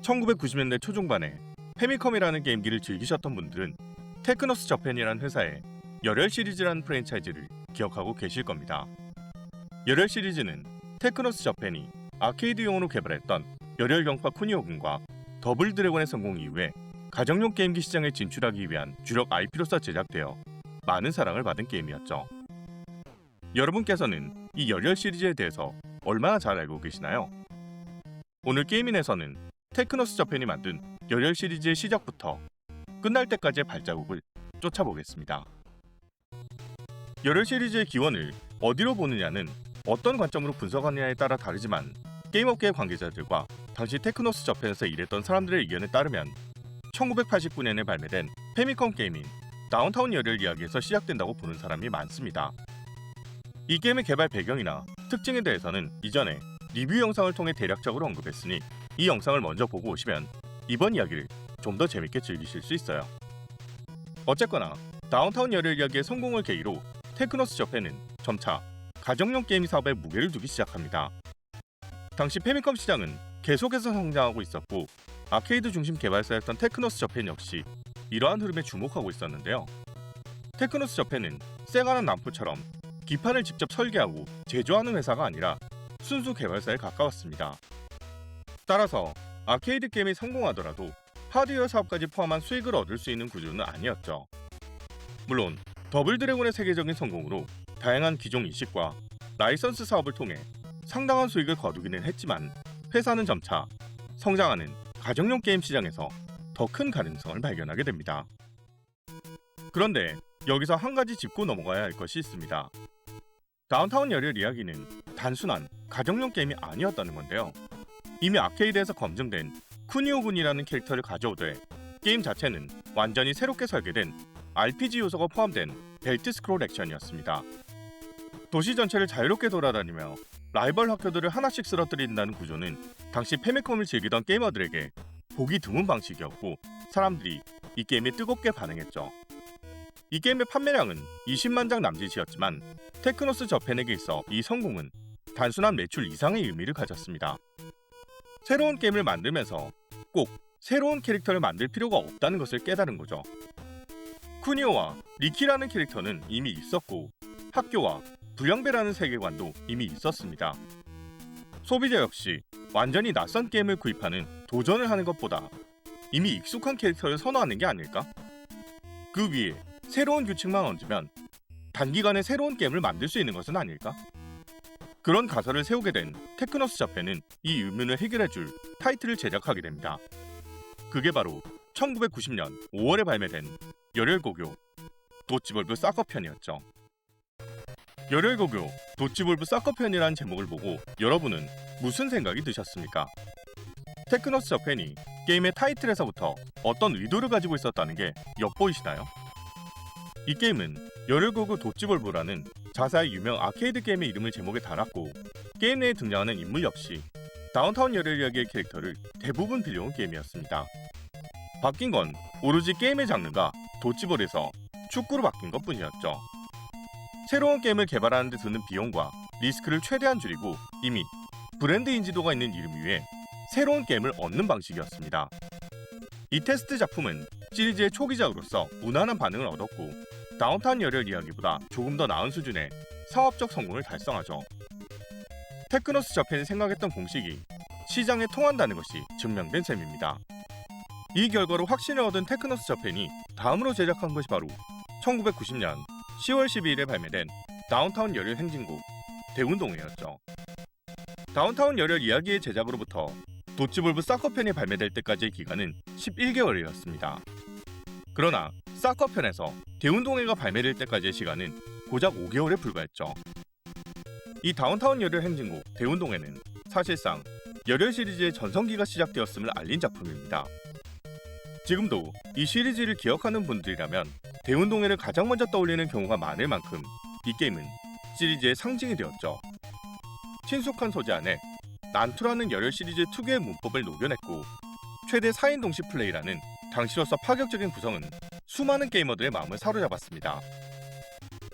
1990년대 초중반에 페미컴이라는 게임기를 즐기셨던 분들은 테크노스 저펜이라는 회사의 열혈 시리즈라는 프랜차이즈를 기억하고 계실 겁니다. 열혈 시리즈는 테크노스 저펜이 아케이드용으로 개발했던 열혈 경파 쿠니오군과 더블 드래곤의 성공 이후에 가정용 게임기 시장에 진출하기 위한 주력 IP로서 제작되어 많은 사랑을 받은 게임이었죠. 여러분께서는 이 열혈 시리즈에 대해서 얼마나 잘 알고 계시나요? 오늘 게이민에서는 테크노스 저펜이 만든 열혈 시리즈의 시작부터 끝날 때까지의 발자국을 쫓아보겠습니다. 열혈 시리즈의 기원을 어디로 보느냐는 어떤 관점으로 분석하느냐에 따라 다르지만 게임업계의 관계자들과 당시 테크노스 저펜에서 일했던 사람들의 의견에 따르면 1989년에 발매된 페미컴 게임인 다운타운 열혈 이야기에서 시작된다고 보는 사람이 많습니다. 이 게임의 개발 배경이나 특징에 대해서는 이전에 리뷰 영상을 통해 대략적으로 언급했으니 이 영상을 먼저 보고 오시면 이번 이야기를 좀 더 재밌게 즐기실 수 있어요. 어쨌거나 다운타운 열혈 이야기의 성공을 계기로 테크노스 저펜은 점차 가정용 게임 사업에 무게를 두기 시작합니다. 당시 페미컴 시장은 계속해서 성장하고 있었고 아케이드 중심 개발사였던 테크노스 저펜 역시 이러한 흐름에 주목하고 있었는데요. 테크노스 저펜은 세가나 남코처럼 기판을 직접 설계하고 제조하는 회사가 아니라 순수 개발사에 가까웠습니다. 따라서 아케이드 게임이 성공하더라도 하드웨어 사업까지 포함한 수익을 얻을 수 있는 구조는 아니었죠. 물론 더블 드래곤의 세계적인 성공으로 다양한 기종 이식과 라이선스 사업을 통해 상당한 수익을 거두기는 했지만 회사는 점차 성장하는 가정용 게임 시장에서 더 큰 가능성을 발견하게 됩니다. 그런데 여기서 한 가지 짚고 넘어가야 할 것이 있습니다. 다운타운 열혈 이야기는 단순한 가정용 게임이 아니었다는 건데요. 이미 아케이드에서 검증된 쿠니오군이라는 캐릭터를 가져오되 게임 자체는 완전히 새롭게 설계된 RPG 요소가 포함된 벨트 스크롤 액션이었습니다. 도시 전체를 자유롭게 돌아다니며 라이벌 학교들을 하나씩 쓰러뜨린다는 구조는 당시 페미컴을 즐기던 게이머들에게 보기 드문 방식이었고 사람들이 이 게임에 뜨겁게 반응했죠. 이 게임의 판매량은 20만 장 남짓이었지만 테크노스 저펜에게 있어 이 성공은 단순한 매출 이상의 의미를 가졌습니다. 새로운 게임을 만들면서 꼭 새로운 캐릭터를 만들 필요가 없다는 것을 깨달은 거죠. 쿠니오와 리키라는 캐릭터는 이미 있었고 학교와 불량배라는 세계관도 이미 있었습니다. 소비자 역시 완전히 낯선 게임을 구입하는 도전을 하는 것보다 이미 익숙한 캐릭터를 선호하는 게 아닐까? 그 위에 새로운 규칙만 얹으면 단기간에 새로운 게임을 만들 수 있는 것은 아닐까? 그런 가설을 세우게 된 테크노스 저펜은 이 의문을 해결해줄 타이틀을 제작하게 됩니다. 그게 바로 1990년 5월에 발매된 열혈고교 도치볼브 사커편이었죠. 열혈고교 도치볼브 사커편이라는 제목을 보고 여러분은 무슨 생각이 드셨습니까? 테크노스 저펜이 게임의 타이틀에서부터 어떤 의도를 가지고 있었다는 게 엿보이시나요? 이 게임은 열혈고교 도치볼브라는 자사의 유명 아케이드 게임의 이름을 제목에 달았고 게임 내에 등장하는 인물 역시 다운타운 열혈 이야기의 캐릭터를 대부분 빌려온 게임이었습니다. 바뀐 건 오로지 게임의 장르가 도치볼에서 축구로 바뀐 것 뿐이었죠. 새로운 게임을 개발하는 데 드는 비용과 리스크를 최대한 줄이고 이미 브랜드 인지도가 있는 이름 위에 새로운 게임을 얻는 방식이었습니다. 이 테스트 작품은 시리즈의 초기작으로서 무난한 반응을 얻었고 다운타운 열혈 이야기보다 조금 더 나은 수준의 상업적 성공을 달성하죠. 테크노스 저펜이 생각했던 공식이 시장에 통한다는 것이 증명된 셈입니다. 이 결과로 확신을 얻은 테크노스 저펜이 다음으로 제작한 것이 바로 1990년 10월 12일에 발매된 다운타운 열혈 행진곡 대운동회였죠. 다운타운 열혈 이야기의 제작으로부터 도치볼브 사커편이 발매될 때까지의 기간은 11개월이었습니다. 그러나 사커편에서 대운동회가 발매될 때까지의 시간은 고작 5개월에 불과했죠. 이 다운타운 열혈 행진곡 대운동회는 사실상 열혈 시리즈의 전성기가 시작되었음을 알린 작품입니다. 지금도 이 시리즈를 기억하는 분들이라면 대운동회를 가장 먼저 떠올리는 경우가 많을 만큼 이 게임은 시리즈의 상징이 되었죠. 친숙한 소재 안에 난투라는 열혈 시리즈 특유의 문법을 녹여냈고 최대 4인 동시 플레이라는 당시로서 파격적인 구성은 수많은 게이머들의 마음을 사로잡았습니다.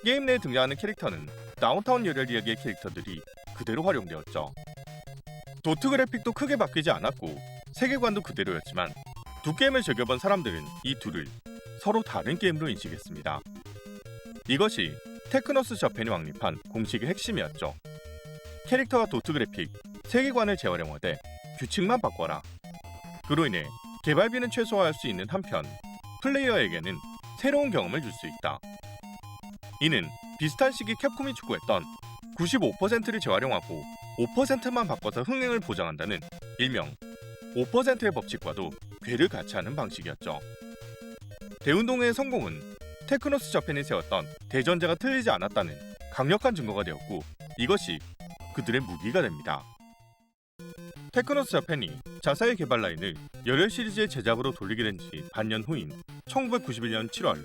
게임 내에 등장하는 캐릭터는 다운타운 열혈 이야기의 캐릭터들이 그대로 활용되었죠. 도트 그래픽도 크게 바뀌지 않았고 세계관도 그대로였지만 두 게임을 즐겨본 사람들은 이 둘을 서로 다른 게임으로 인식했습니다. 이것이 테크노스 저펜이 확립한 공식의 핵심이었죠. 캐릭터와 도트 그래픽, 세계관을 재활용하되 규칙만 바꿔라. 그로 인해 개발비는 최소화할 수 있는 한편 플레이어에게는 새로운 경험을 줄 수 있다. 이는 비슷한 시기 캡콤이 추구했던 95%를 재활용하고 5%만 바꿔서 흥행을 보장한다는 일명 5%의 법칙과도 궤를 같이 하는 방식이었죠. 대운동회의 성공은 테크노스 저펜이 세웠던 대전제가 틀리지 않았다는 강력한 증거가 되었고 이것이 그들의 무기가 됩니다. 테크노스 저펜이 자사의 개발 라인을 열혈 시리즈의 제작으로 돌리게 된 지 반년 후인 1991년 7월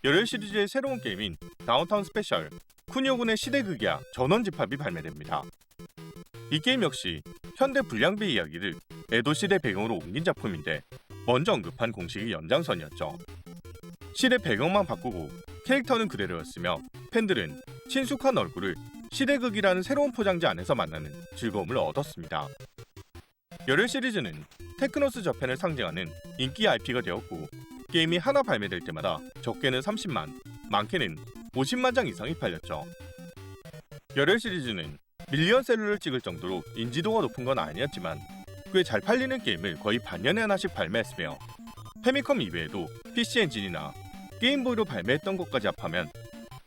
열혈 시리즈의 새로운 게임인 다운타운 스페셜 쿠니오군의 시대극이야 전원집합이 발매됩니다. 이 게임 역시 현대 불량배 이야기를 에도 시대 배경으로 옮긴 작품인데 먼저 언급한 공식의 연장선이었죠. 시대 배경만 바꾸고 캐릭터는 그대로였으며 팬들은 친숙한 얼굴을 시대극이라는 새로운 포장지 안에서 만나는 즐거움을 얻었습니다. 열혈 시리즈는 테크노스 저펜을 상징하는 인기 IP가 되었고 게임이 하나 발매될 때마다 적게는 30만, 많게는 50만 장 이상이 팔렸죠. 열혈 시리즈는 밀리언셀러를 찍을 정도로 인지도가 높은 건 아니었지만 꽤 잘 팔리는 게임을 거의 반년에 하나씩 발매했으며 패미컴 이외에도 PC 엔진이나 게임보이로 발매했던 것까지 합하면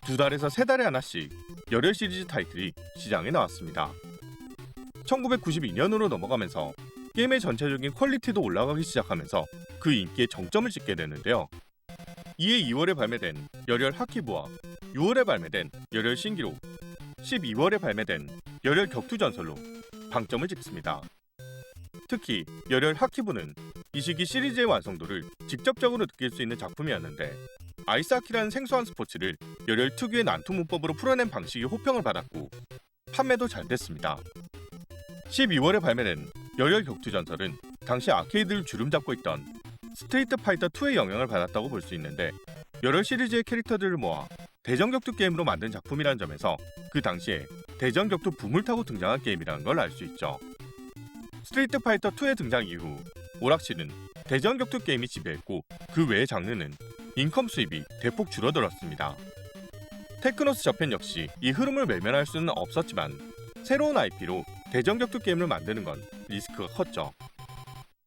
2달에서 3달에 하나씩 열혈 시리즈 타이틀이 시장에 나왔습니다. 1992년으로 넘어가면서 게임의 전체적인 퀄리티도 올라가기 시작하면서 그 인기에 정점을 찍게 되는데요. 이에 2월에 발매된 열혈 하키부와 6월에 발매된 열혈 신기록, 12월에 발매된 열혈 격투전설로 방점을 찍습니다. 특히 열혈 하키부는 이 시기 시리즈의 완성도를 직접적으로 느낄 수 있는 작품이었는데 아이스하키라는 생소한 스포츠를 열혈 특유의 난투 문법으로 풀어낸 방식이 호평을 받았고 판매도 잘 됐습니다. 12월에 발매된 열혈 격투전설은 당시 아케이드를 주름잡고 있던 스트리트 파이터 2의 영향을 받았다고 볼 수 있는데 열혈 시리즈의 캐릭터들을 모아 대전격투 게임으로 만든 작품이라는 점에서 그 당시에 대전격투 붐을 타고 등장한 게임이라는 걸 알 수 있죠. 스트리트 파이터 2의 등장 이후 오락실은 대전격투 게임이 지배했고 그 외의 장르는 인컴 수입이 대폭 줄어들었습니다. 테크노스 저펜 역시 이 흐름을 외면할 수는 없었지만 새로운 IP로 대전격투 게임을 만드는 건 리스크가 컸죠.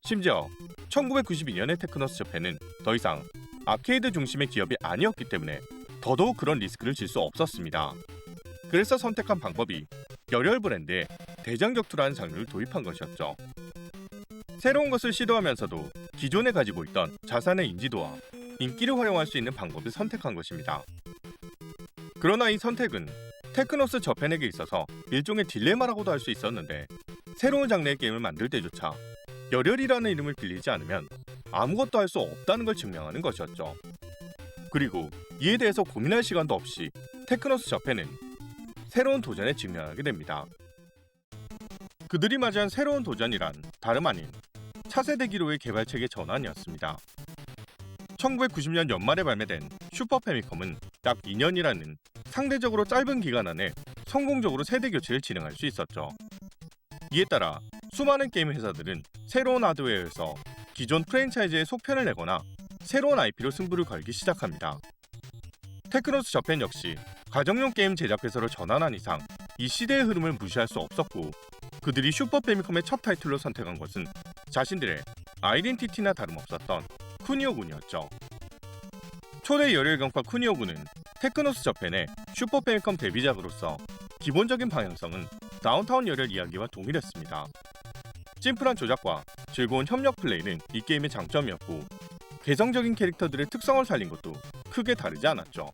심지어 1992년의 테크노스 저펜은 더 이상 아케이드 중심의 기업이 아니었기 때문에 더더욱 그런 리스크를 질 수 없었습니다. 그래서 선택한 방법이 열혈 브랜드에 대전격투라는 장르를 도입한 것이었죠. 새로운 것을 시도하면서도 기존에 가지고 있던 자산의 인지도와 인기를 활용할 수 있는 방법을 선택한 것입니다. 그러나 이 선택은 테크노스 저펜에게 있어서 일종의 딜레마라고도 할 수 있었는데 새로운 장르의 게임을 만들 때조차 열혈이라는 이름을 빌리지 않으면 아무것도 할 수 없다는 걸 증명하는 것이었죠. 그리고 이에 대해서 고민할 시간도 없이 테크노스 저펜은 새로운 도전에 직면하게 됩니다. 그들이 맞이한 새로운 도전이란 다름 아닌 차세대 기로의 개발체계 전환이었습니다. 1990년 연말에 발매된 슈퍼 패미컴은 약 2년이라는 상대적으로 짧은 기간 안에 성공적으로 세대 교체를 진행할 수 있었죠. 이에 따라 수많은 게임 회사들은 새로운 하드웨어에서 기존 프랜차이즈에 속편을 내거나 새로운 IP로 승부를 걸기 시작합니다. 테크노스 저펜 역시 가정용 게임 제작 회사로 전환한 이상 이 시대의 흐름을 무시할 수 없었고 그들이 슈퍼 패미컴의 첫 타이틀로 선택한 것은 자신들의 아이덴티티나 다름없었던 쿠니오군이었죠. 초대 열혈경파 쿠니오군은 테크노스 저펜의 슈퍼 패미컴 데뷔작으로서 기본적인 방향성은 다운타운 열혈 이야기와 동일했습니다. 심플한 조작과 즐거운 협력 플레이는 이 게임의 장점이었고 개성적인 캐릭터들의 특성을 살린 것도 크게 다르지 않았죠.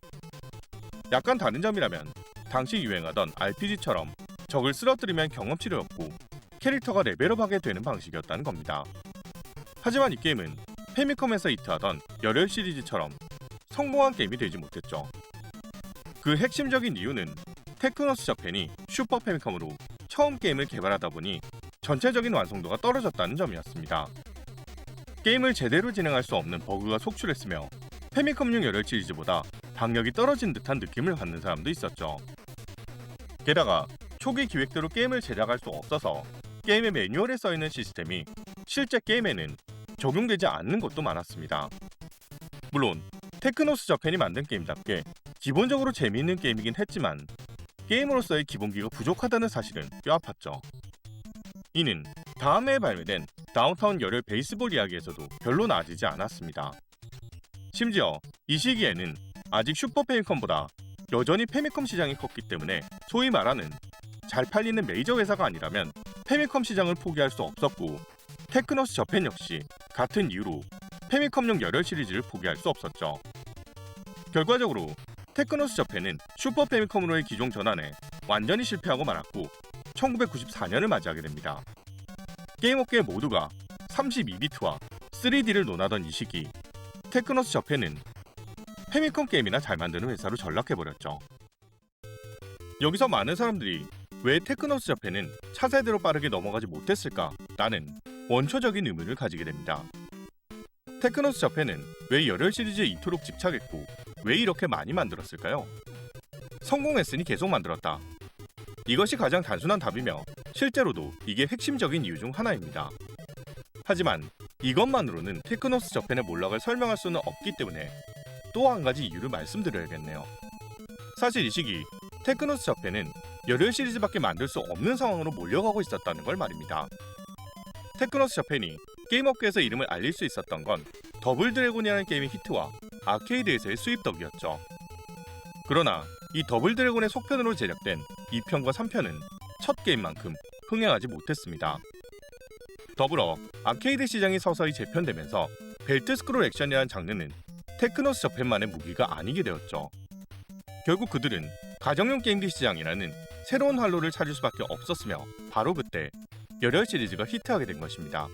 약간 다른 점이라면 당시 유행하던 RPG처럼 적을 쓰러뜨리면 경험치를 얻고 캐릭터가 레벨업하게 되는 방식이었다는 겁니다. 하지만 이 게임은 패미컴에서 히트하던 열혈 시리즈처럼 성공한 게임이 되지 못했죠. 그 핵심적인 이유는 테크노스 저펜이 슈퍼 패미컴으로 처음 게임을 개발하다 보니 전체적인 완성도가 떨어졌다는 점이었습니다. 게임을 제대로 진행할 수 없는 버그가 속출했으며 패미컴용 열혈 시리즈보다 박력이 떨어진 듯한 느낌을 받는 사람도 있었죠. 게다가 초기 기획대로 게임을 제작할 수 없어서 게임의 매뉴얼에 써있는 시스템이 실제 게임에는 적용되지 않는 것도 많았습니다. 물론 테크노스 저펜이 만든 게임답게 기본적으로 재미있는 게임이긴 했지만 게임으로서의 기본기가 부족하다는 사실은 뼈아팠죠. 이는 다음 해에 발매된 다운타운 열혈 베이스볼 이야기에서도 별로 나아지지 않았습니다. 심지어 이 시기에는 아직 슈퍼 패미컴보다 여전히 패미컴 시장이 컸기 때문에 소위 말하는 잘 팔리는 메이저 회사가 아니라면 패미컴 시장을 포기할 수 없었고 테크노스 저펜 역시 같은 이유로 패미컴용 열혈 시리즈를 포기할 수 없었죠. 결과적으로 테크노스 저펜은 슈퍼 패미컴으로의 기종 전환에 완전히 실패하고 말았고 1994년을 맞이하게 됩니다. 게임업계 모두가 32비트와 3D를 논하던 이 시기 테크노스 저펜은 패미컴 게임이나 잘 만드는 회사로 전락해버렸죠. 여기서 많은 사람들이 왜 테크노스 저펜은 차세대로 빠르게 넘어가지 못했을까? 라는 원초적인 의문을 가지게 됩니다. 테크노스 저펜은 왜 열혈 시리즈에 이토록 집착했고 왜 이렇게 많이 만들었을까요? 성공했으니 계속 만들었다. 이것이 가장 단순한 답이며 실제로도 이게 핵심적인 이유 중 하나입니다. 하지만 이것만으로는 테크노스 저펜의 몰락을 설명할 수는 없기 때문에 또 한 가지 이유를 말씀드려야겠네요. 사실 이 시기 테크노스 저펜은 열혈 시리즈밖에 만들 수 없는 상황으로 몰려가고 있었다는 걸 말입니다. 테크노스 저펜이 게임업계에서 이름을 알릴 수 있었던 건 더블 드래곤이라는 게임의 히트와 아케이드에서의 수입 덕이었죠. 그러나 이 더블 드래곤의 속편으로 제작된 2편과 3편은 첫 게임만큼 흥행하지 못했습니다. 더불어 아케이드 시장이 서서히 재편되면서 벨트 스크롤 액션이라는 장르는 테크노스 저펜만의 무기가 아니게 되었죠. 결국 그들은 가정용 게임기 시장이라는 새로운 활로를 찾을 수밖에 없었으며 바로 그때 열혈 시리즈가 히트하게 된 것입니다.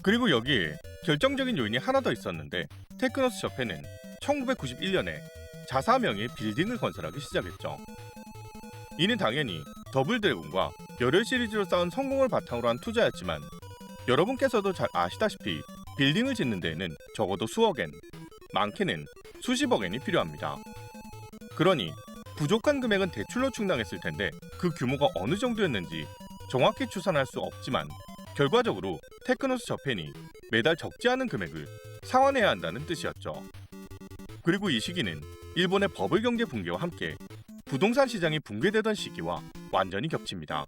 그리고 여기에 결정적인 요인이 하나 더 있었는데 테크노스 저펜은 1991년에 자사명의 빌딩을 건설하기 시작했죠. 이는 당연히 더블 드래곤과 열혈 시리즈로 쌓은 성공을 바탕으로 한 투자였지만 여러분께서도 잘 아시다시피 빌딩을 짓는 데에는 적어도 수억엔, 많게는 수십억엔이 필요합니다. 그러니 부족한 금액은 대출로 충당했을 텐데 그 규모가 어느 정도였는지 정확히 추산할 수 없지만 결과적으로 테크노스 저펜이 매달 적지 않은 금액을 상환해야 한다는 뜻이었죠. 그리고 이 시기는 일본의 버블 경제 붕괴와 함께 부동산 시장이 붕괴되던 시기와 완전히 겹칩니다.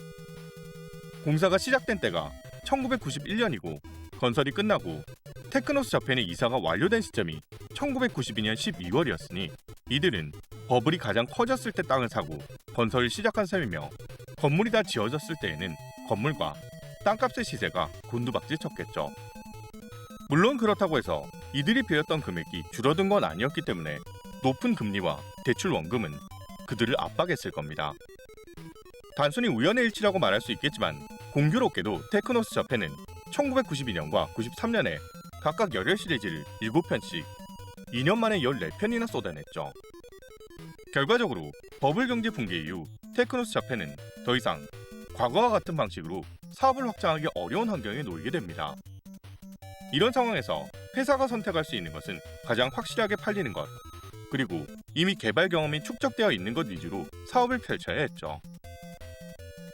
공사가 시작된 때가 1991년이고 건설이 끝나고 테크노스 저펜의 이사가 완료된 시점이 1992년 12월이었으니 이들은 버블이 가장 커졌을 때 땅을 사고 건설을 시작한 셈이며 건물이 다 지어졌을 때에는 건물과 땅값의 시세가 곤두박질 쳤겠죠. 물론 그렇다고 해서 이들이 빌렸던 금액이 줄어든 건 아니었기 때문에 높은 금리와 대출 원금은 그들을 압박했을 겁니다. 단순히 우연의 일치라고 말할 수 있겠지만 공교롭게도 테크노스 저펜은 1992년과 93년에 각각 열혈 시리즈를 7편씩 2년 만에 14편이나 쏟아냈죠. 결과적으로 버블 경제 붕괴 이후 테크노스 저펜은 더 이상 과거와 같은 방식으로 사업을 확장하기 어려운 환경에 놓이게 됩니다. 이런 상황에서 회사가 선택할 수 있는 것은 가장 확실하게 팔리는 것, 그리고 이미 개발 경험이 축적되어 있는 것 위주로 사업을 펼쳐야 했죠.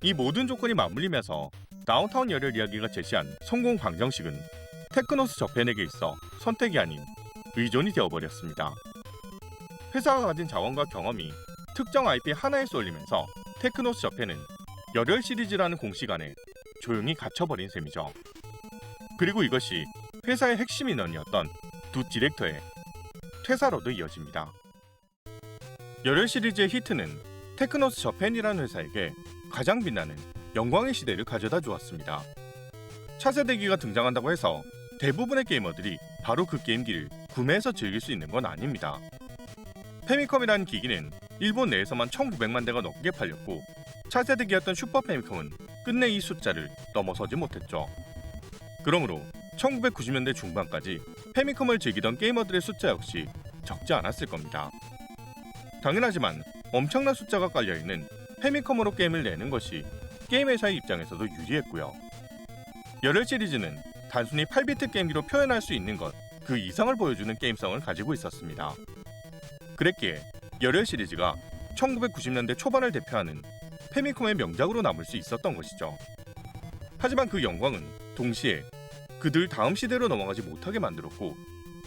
이 모든 조건이 맞물리면서 다운타운 열혈 이야기가 제시한 성공 방정식은 테크노스 저펜에게 있어 선택이 아닌 의존이 되어버렸습니다. 회사가 가진 자원과 경험이 특정 IP 하나에 쏠리면서 테크노스 저펜은 열혈 시리즈라는 공식 안에 조용히 갇혀버린 셈이죠. 그리고 이것이 회사의 핵심 인원이었던 두 디렉터의 퇴사로도 이어집니다. 열혈 시리즈의 히트는 테크노스 저펜이라는 회사에게 가장 빛나는 영광의 시대를 가져다 주었습니다. 차세대기가 등장한다고 해서 대부분의 게이머들이 바로 그 게임기를 구매해서 즐길 수 있는 건 아닙니다. 패미컴이라는 기기는 일본 내에서만 1900만 대가 넘게 팔렸고 차세대기였던 슈퍼 패미컴은 끝내 이 숫자를 넘어서지 못했죠. 그러므로 1990년대 중반까지 패미컴을 즐기던 게이머들의 숫자 역시 적지 않았을 겁니다. 당연하지만 엄청난 숫자가 깔려있는 패미컴으로 게임을 내는 것이 게임 회사의 입장에서도 유리했고요. 열혈 시리즈는 단순히 8비트 게임기로 표현할 수 있는 것 그 이상을 보여주는 게임성을 가지고 있었습니다. 그랬기에 열혈 시리즈가 1990년대 초반을 대표하는 패미컴의 명작으로 남을 수 있었던 것이죠. 하지만 그 영광은 동시에 그들 다음 시대로 넘어가지 못하게 만들었고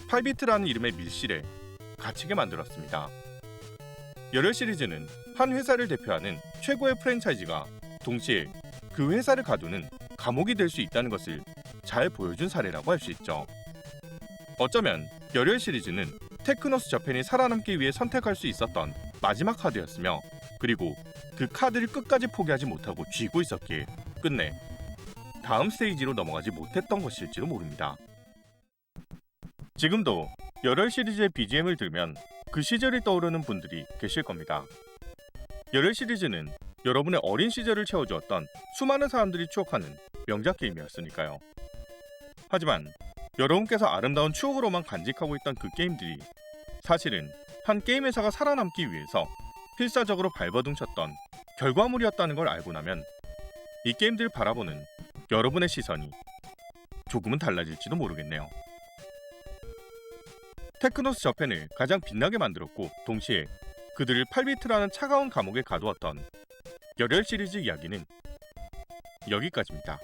8비트라는 이름의 밀실에 갇히게 만들었습니다. 열혈 시리즈는 한 회사를 대표하는 최고의 프랜차이즈가 동시에 그 회사를 가두는 감옥이 될 수 있다는 것을 잘 보여준 사례라고 할 수 있죠. 어쩌면 열혈 시리즈는 테크노스 저펜이 살아남기 위해 선택할 수 있었던 마지막 카드였으며, 그리고 그 카드를 끝까지 포기하지 못하고 쥐고 있었기에 끝내 다음 스테이지로 넘어가지 못했던 것일지도 모릅니다. 지금도 열혈 시리즈의 BGM을 들으면 그 시절이 떠오르는 분들이 계실 겁니다. 열혈 시리즈는 여러분의 어린 시절을 채워주었던 수많은 사람들이 추억하는 명작 게임이었으니까요. 하지만 여러분께서 아름다운 추억으로만 간직하고 있던 그 게임들이 사실은 한 게임 회사가 살아남기 위해서 필사적으로 발버둥쳤던 결과물이었다는 걸 알고 나면 이 게임들을 바라보는 여러분의 시선이 조금은 달라질지도 모르겠네요. 테크노스 저펜을 가장 빛나게 만들었고 동시에 그들을 8비트라는 차가운 감옥에 가두었던 열혈 시리즈 이야기는 여기까지입니다.